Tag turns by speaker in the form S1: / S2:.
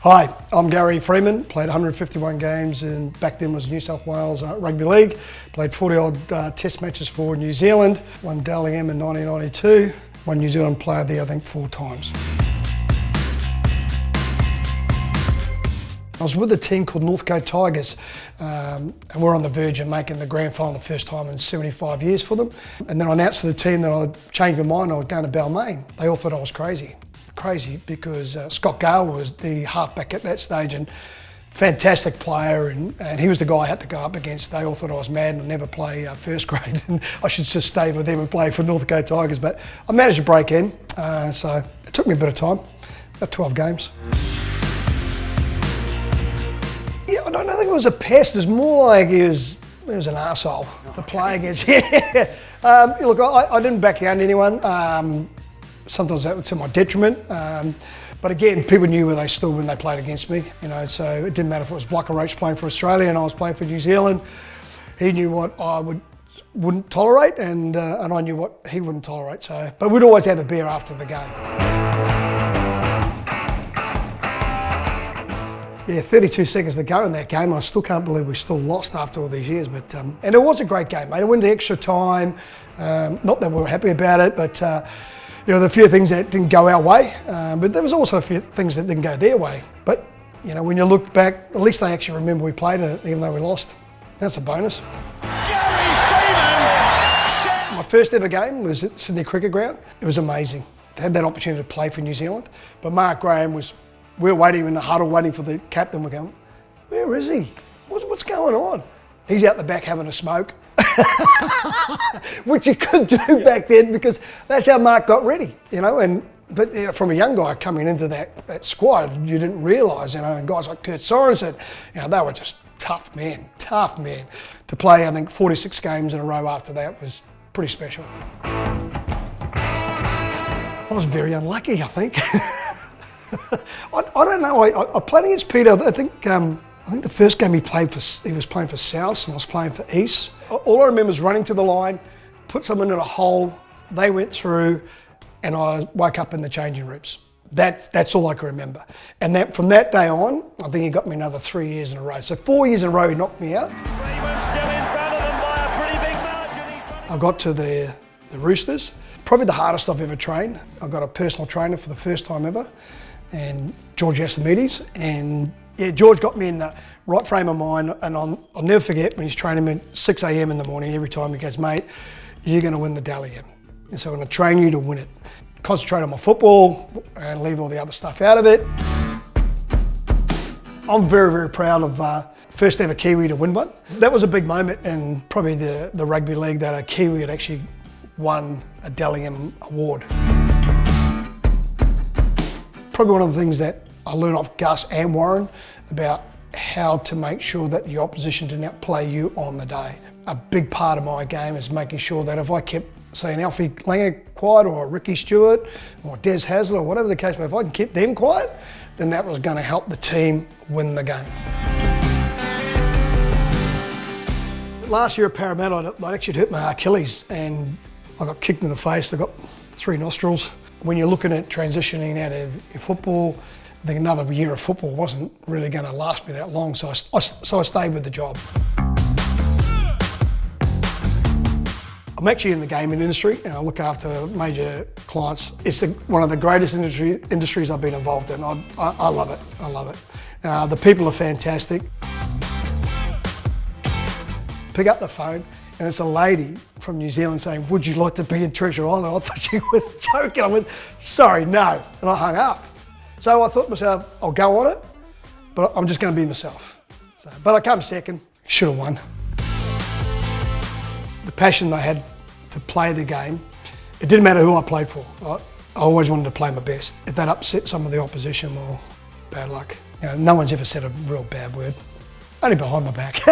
S1: Hi, I'm Gary Freeman, played 151 games and back then was New South Wales Rugby League. Played 40 odd test matches for New Zealand, won Dally M in 1992, won New Zealand Player of the Year I think 4 times. I was with a team called Northcote Tigers and we're on the verge of making the grand final the first time in 75 years for them. And then I announced to the team that I'd changed my mind, I was going to Balmain. They all thought I was crazy because Scott Gale was the halfback at that stage and fantastic player and he was the guy I had to go up against. They all thought I was mad and I'd never play first grade and I should just stay with them and play for Northcote Tigers, but I managed to break in, so it took me a bit of time, about 12 games. Yeah, I don't think it was a pest, it was more like he was an arsehole to play against. Yeah. Look, I didn't back down to anyone. Sometimes that was to my detriment, but again, people knew where they stood when they played against me, so it didn't matter if it was Blocker Roach playing for Australia and I was playing for New Zealand. He knew what I wouldn't tolerate and I knew what he wouldn't tolerate, but we'd always have a beer after the game. Yeah, 32 seconds to go in that game. I still can't believe we still lost after all these years, but and it was a great game, mate. It went to extra time, not that we were happy about it, but there were a few things that didn't go our way, but there was also a few things that didn't go their way. But when you look back, at least they actually remember we played in it, even though we lost. That's a bonus.
S2: Gary Freeman!
S1: My first ever game was at Sydney Cricket Ground. It was amazing. I had that opportunity to play for New Zealand, but Mark Graham we were waiting in the huddle, waiting for the captain. We're going, where is he? What's going on? He's out the back having a smoke. Which you could do back then because that's how Mark got ready, But from a young guy coming into that squad, you didn't realise, and guys like Kurt Sorensen, they were just tough men. To play, I think, 46 games in a row after that was pretty special. I was very unlucky, I think. I don't know. I played against Peter. I think the first game he was playing for South and I was playing for East. All I remember is running to the line, put someone in a hole, they went through, and I woke up in the changing rooms. That's all I can remember. And from that day on, I think he got me another 3 years in a row. So 4 years in a row he knocked me out. I got to the Roosters, probably the hardest I've ever trained. I got a personal trainer for the first time ever, and George Yasamides, and yeah, George got me in the right frame of mind, and I'll never forget when he's training me at 6 a.m. in the morning. Every time he goes, mate, you're going to win the Dally M, and so I'm going to train you to win it. Concentrate on my football and leave all the other stuff out of it. I'm very, very proud of first ever Kiwi to win one. That was a big moment, and probably the rugby league that a Kiwi had actually won a Dally M award. Probably one of the things that I learned off Gus and Warren about how to make sure that the opposition didn't outplay you on the day. A big part of my game is making sure that if I kept, say, an Alfie Langer quiet or a Ricky Stewart or Des Hasler or whatever the case, but if I can keep them quiet, then that was going to help the team win the game. Last year at Parramatta, I'd actually hurt my Achilles and I got kicked in the face. I got 3 nostrils. When you're looking at transitioning out of your football, I think another year of football wasn't really going to last me that long, so I stayed with the job. I'm actually in the gaming industry and I look after major clients. It's one of the greatest industries I've been involved in. I love it, I love it. The people are fantastic. Pick up the phone and it's a lady from New Zealand saying, would you like to be in Treasure Island? I thought she was joking. I went, sorry, no. And I hung up. So I thought to myself, I'll go on it, but I'm just going to be myself. But I came second, should have won. The passion I had to play the game, it didn't matter who I played for. I always wanted to play my best. If that upset some of the opposition, well, bad luck. No one's ever said a real bad word, only behind my back.